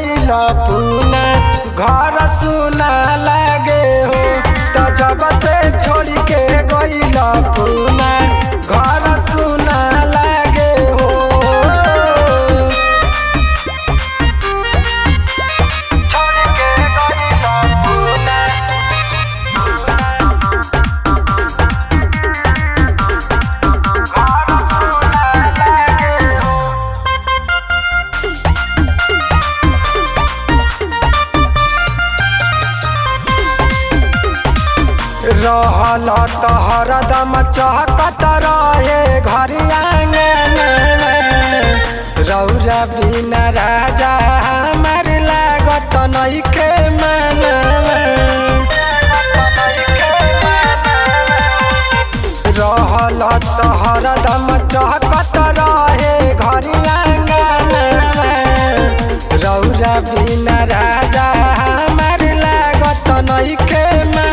गईला पूना घर सुना लागे हो। तो जब से छोड़ के गईला पूना घर सुना लागे हो। छोड़ के गईला पूना घर सुना लागे हो। रहल तो हरदम चहकत रहे घर आंगन में। रौरा बिना राजा हमार लागत नइखे मन। रहल तो हरदम चहकत रहे घर आंगन में। रौरा बिना राजा हमार लागत नइखे मन।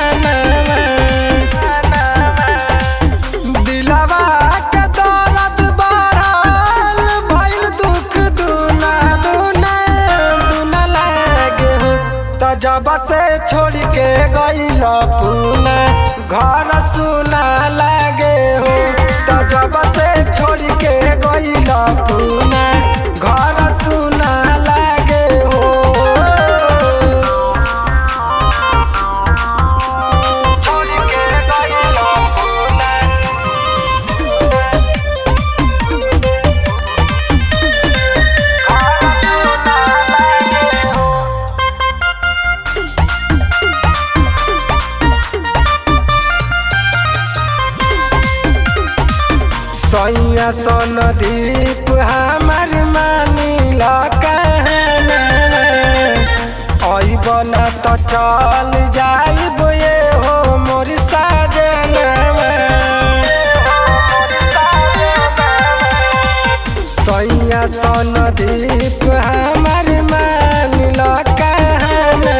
दिलवा के दर्द बढ़ल भइल दुख दुना दुना दुना लागे हो। तो जब से छोड़ के गईला पूना घर सुना लागे हो। तो जब से छोड़ के गईला पूना घर सुना लागे हो। छोड़ के गईला पूना घर सुना लागे हो। सैया सन दीप हमार मानिला कहना। अइबन तो चल जाइब ये हो मोर साजना। सैया सन दीप हमार मानिला कहना।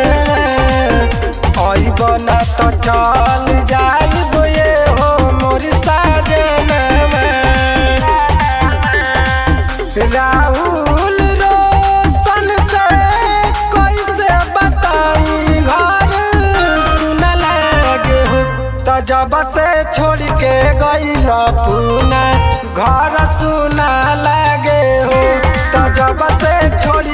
अइबन तो चल जाइब ये हो मोर साजना। राहुल रोशन से कैसे बताई घर सुना लागे हो। तो जब से छोड़ के गईला पूना घर सुना लागे हो। तो जब से छोड़